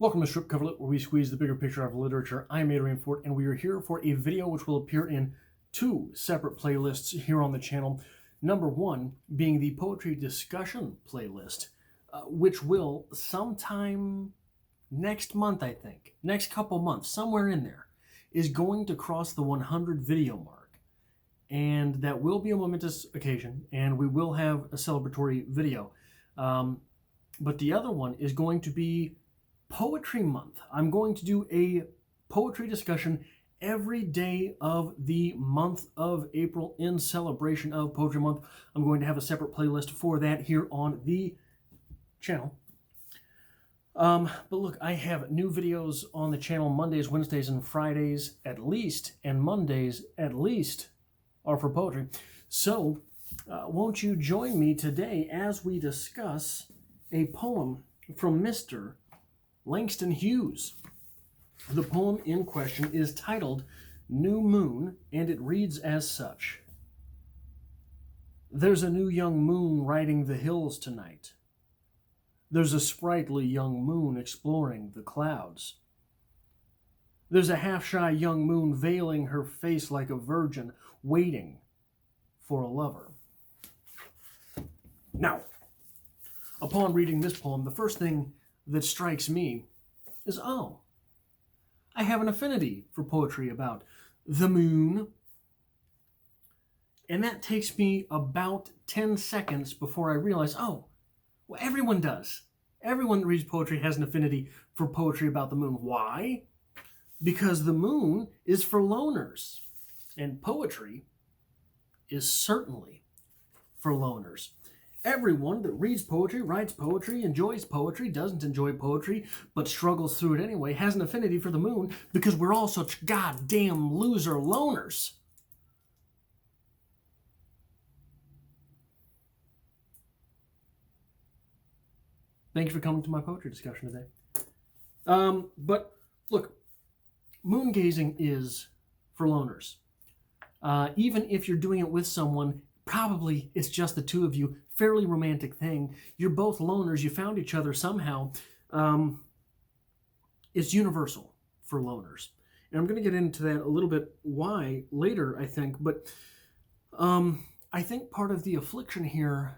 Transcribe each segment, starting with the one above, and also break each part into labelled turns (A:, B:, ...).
A: Welcome to Strip Coverlet, where we squeeze the bigger picture out of literature. I'm Adrian Fort, and we are here for a video which will appear in two separate playlists here on the channel. Number one being the poetry discussion playlist, which will sometime next month, I think, next couple months, somewhere in there, is going to cross the 100 video mark. And that will be a momentous occasion, and we will have a celebratory video. But the other one is going to be Poetry Month. I'm going to do a poetry discussion every day of the month of April in celebration of Poetry Month. I'm going to have a separate playlist for that here on the channel. But look, I have new videos on the channel Mondays, Wednesdays, and Fridays at least, and Mondays at least are for poetry. So won't you join me today as we discuss a poem from Mr. Langston Hughes. The poem in question is titled New Moon, and it reads as such. There's a new young moon riding the hills tonight. There's a sprightly young moon exploring the clouds. There's a half-shy young moon veiling her face like a virgin, waiting for a lover. Now, upon reading this poem, the first thing that strikes me is, oh, I have an affinity for poetry about the moon. And that takes me about 10 seconds before I realize, oh, well, everyone does. Everyone that reads poetry has an affinity for poetry about the moon. Why? Because the moon is for loners, and poetry is certainly for loners. Everyone that reads poetry, writes poetry, enjoys poetry, doesn't enjoy poetry, but struggles through it anyway, has an affinity for the moon because we're all such goddamn loser loners. Thank you for coming to my poetry discussion today. But look, moon gazing is for loners. Even if you're doing it with someone, probably it's just the two of you, fairly romantic thing. You're both loners, you found each other somehow. It's universal for loners. And I'm going to get into that a little bit why later, I think. But I think part of the affliction here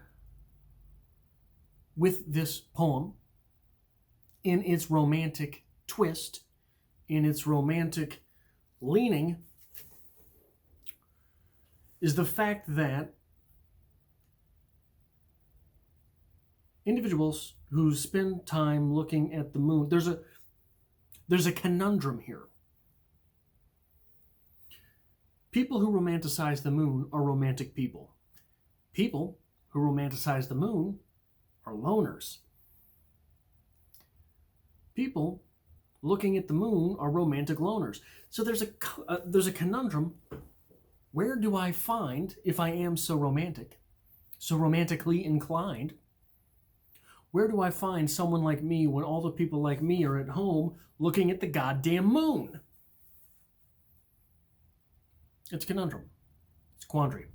A: with this poem, in its romantic twist, in its romantic leaning, is the fact that individuals who spend time looking at the moon, there's a conundrum here. People who romanticize the moon are romantic people. People who romanticize the moon are loners. People looking at the moon are romantic loners. So there's a conundrum. Where do I find, if I am so romantic, so romantically inclined, where do I find someone like me when all the people like me are at home looking at the goddamn moon? It's a conundrum. It's a quandary.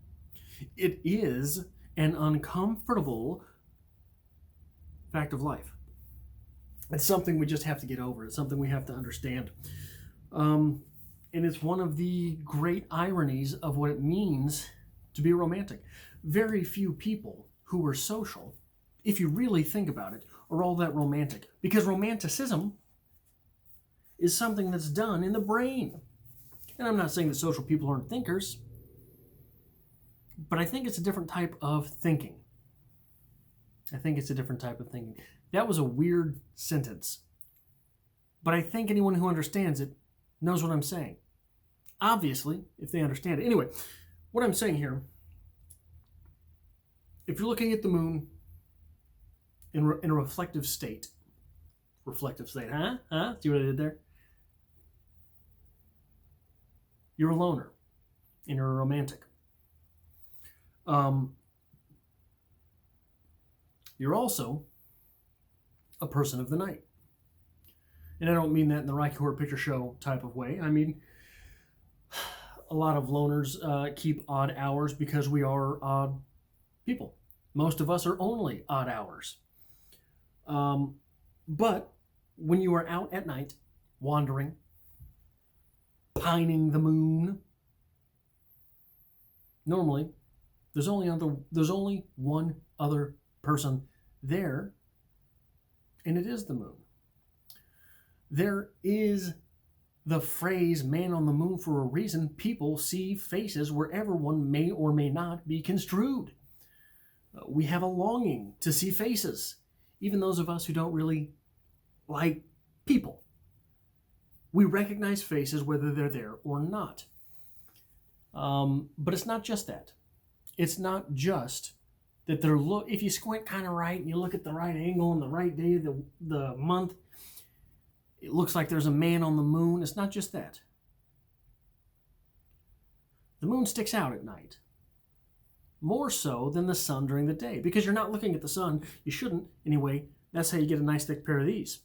A: It is an uncomfortable fact of life. It's something we just have to get over. It's something we have to understand. And it's one of the great ironies of what it means to be a romantic. Very few people who are social, if you really think about it, are all that romantic. Because romanticism is something that's done in the brain. And I'm not saying that social people aren't thinkers, but I think it's a different type of thinking. That was a weird sentence. But I think anyone who understands it knows what I'm saying. Obviously, if they understand it. Anyway, what I'm saying here, if you're looking at the moon in a reflective state, huh? See what I did there? You're a loner and you're a romantic. You're also a person of the night. And I don't mean that in the Rocky Horror Picture Show type of way. I mean, a lot of loners keep odd hours because we are odd people. Most of us are only odd hours. But when you are out at night, wandering, pining the moon, normally there's only one other person there, and it is the moon. There is the phrase "man on the moon" for a reason. People see faces wherever one may or may not be construed. We have a longing to see faces, even those of us who don't really like people. We recognize faces whether they're there or not. But it's not just that. It's not just that if you squint kind of right and you look at the right angle and the right day of the month, it looks like there's a man on the moon. It's not just that. The moon sticks out at night, more so than the sun during the day, because you're not looking at the sun. You shouldn't anyway. That's how you get a nice thick pair of these.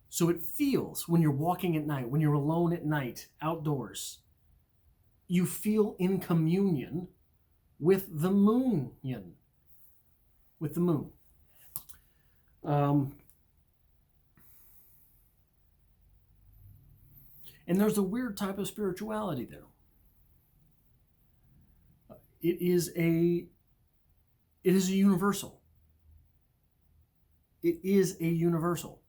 A: So it feels, when you're walking at night, when you're alone at night, outdoors, you feel in communion with the moon. With the moon. And there's a weird type of spirituality there. It is a universal. It is a universal.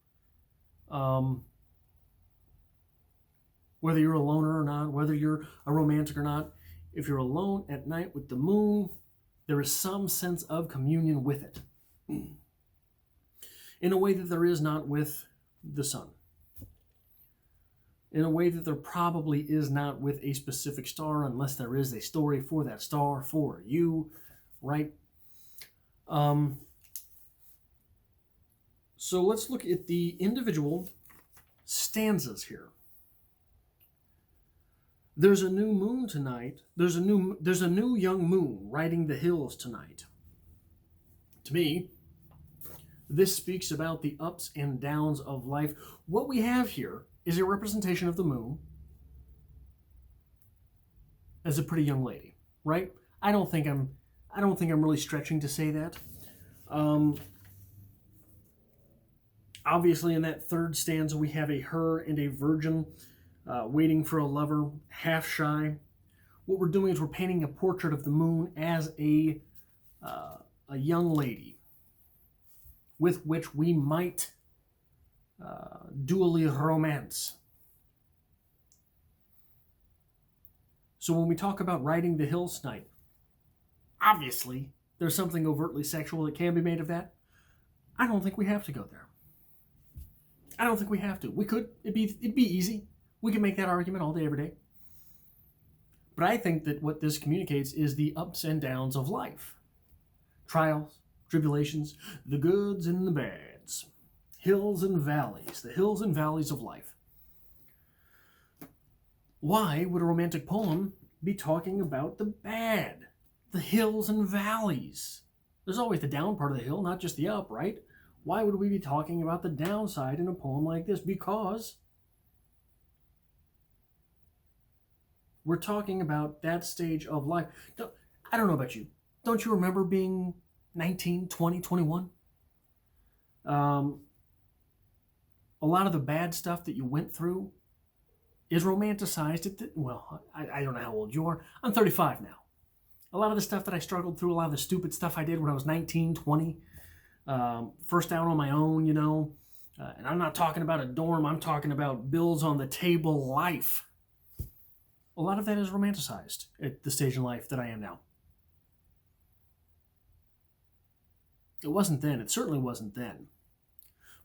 A: Whether you're a loner or not, whether you're a romantic or not, if you're alone at night with the moon, there is some sense of communion with it, in a way that there is not with the sun, in a way that there probably is not with a specific star, unless there is a story for that star, for you, right? So let's look at the individual stanzas here. There's a new moon tonight. There's a new young moon riding the hills tonight. To me, this speaks about the ups and downs of life. What we have here is a representation of the moon as a pretty young lady, right? I don't think I'm really stretching to say that. Obviously, in that third stanza, we have a her and a virgin waiting for a lover, half shy. What we're doing is we're painting a portrait of the moon as a young lady with which we might dually romance. So when we talk about riding the hills tonight, obviously there's something overtly sexual that can be made of that. I don't think we have to go there. I don't think we have to. We could. It'd be easy. We can make that argument all day, every day. But I think that what this communicates is the ups and downs of life. Trials, tribulations, the goods and the bads. Hills and valleys, the hills and valleys of life. Why would a romantic poem be talking about the bad? The hills and valleys. There's always the down part of the hill, not just the up, right? Why would we be talking about the downside in a poem like this? Because we're talking about that stage of life. I don't know about you. Don't you remember being 19, 20, 21? A lot of the bad stuff that you went through is romanticized. I don't know how old you are. I'm 35 now. A lot of the stuff that I struggled through, a lot of the stupid stuff I did when I was 19, 20, first out on my own, and I'm not talking about a dorm, I'm talking about bills on the table life. A lot of that is romanticized at the stage in life that I am now. It wasn't then. It certainly wasn't then.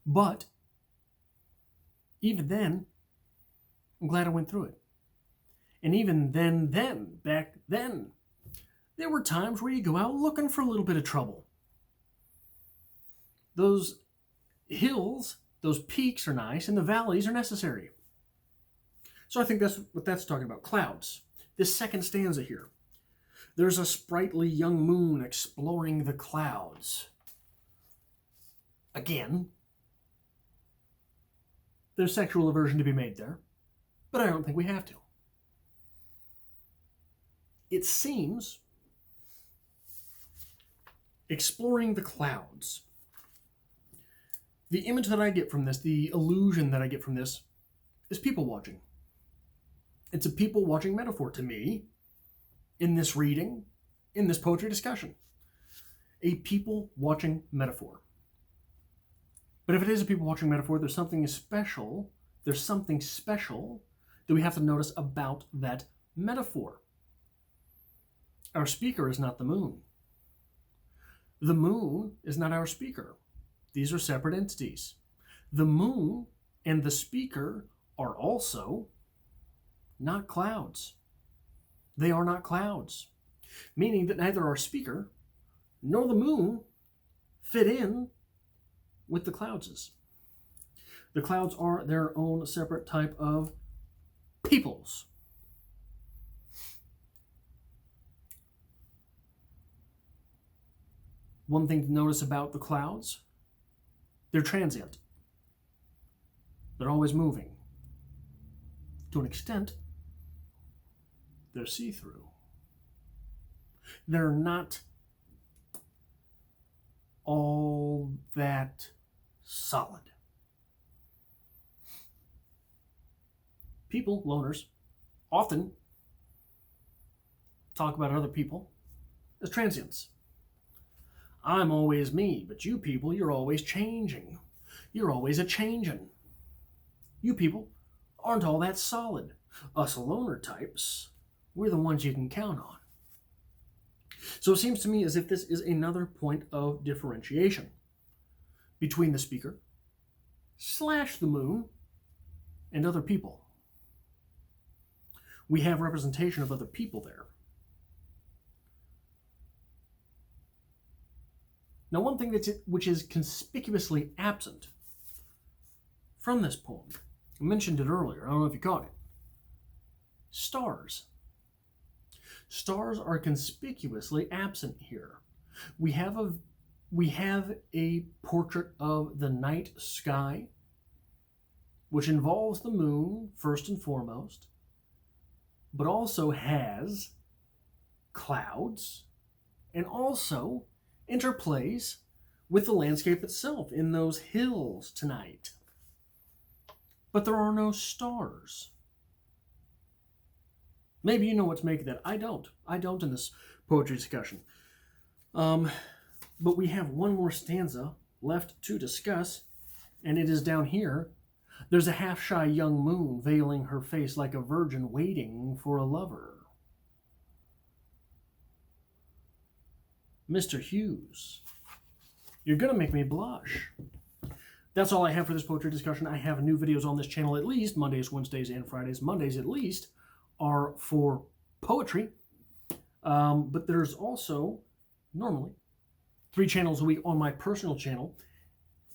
A: But even then, I'm glad I went through it. And even back then, there were times where you go out looking for a little bit of trouble. Those hills, those peaks are nice, and the valleys are necessary. So I think that's what that's talking about. Clouds. This second stanza here. There's a sprightly young moon exploring the clouds. Again, there's sexual aversion to be made there, but I don't think we have to. It seems exploring the clouds The image that I get from this, the illusion that I get from this, is people watching. It's a people watching metaphor to me in this reading, in this poetry discussion. A people watching metaphor. But if it is a people watching metaphor, there's something special. There's something special that we have to notice about that metaphor. Our speaker is not the moon. The moon is not our speaker. These are separate entities. The moon and the speaker are also not clouds. They are not clouds, meaning that neither our speaker nor the moon fit in with the clouds. The clouds are their own separate type of peoples. One thing to notice about the clouds, they're transient. They're always moving. To an extent, they're see-through. They're not all that solid. People, loners, often talk about other people as transients. I'm always me, but you people, you're always changing. You're always a-changin'. You people aren't all that solid. Us loner types, we're the ones you can count on. So it seems to me as if this is another point of differentiation between the speaker / the moon and other people. We have representation of other people there. Now, one thing which is conspicuously absent from this poem, I mentioned it earlier, I don't know if you caught it. Stars. Stars are conspicuously absent here. We have a portrait of the night sky, which involves the moon first and foremost, but also has clouds and also interplays with the landscape itself in those hills tonight. But there are no stars. Maybe you know what to make of that. I don't. I don't in this poetry discussion. But we have one more stanza left to discuss, and it is down here. There's a half-shy young moon veiling her face like a virgin waiting for a lover. Mr. Hughes, you're going to make me blush. That's all I have for this poetry discussion. I have new videos on this channel at least, Mondays, Wednesdays, and Fridays. Mondays at least are for poetry. But there's also, normally, 3 channels a week on my personal channel.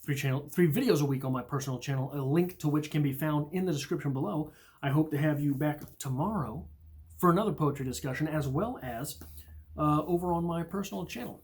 A: 3 videos a week on my personal channel, a link to which can be found in the description below. I hope to have you back tomorrow for another poetry discussion, as well as over on my personal channel.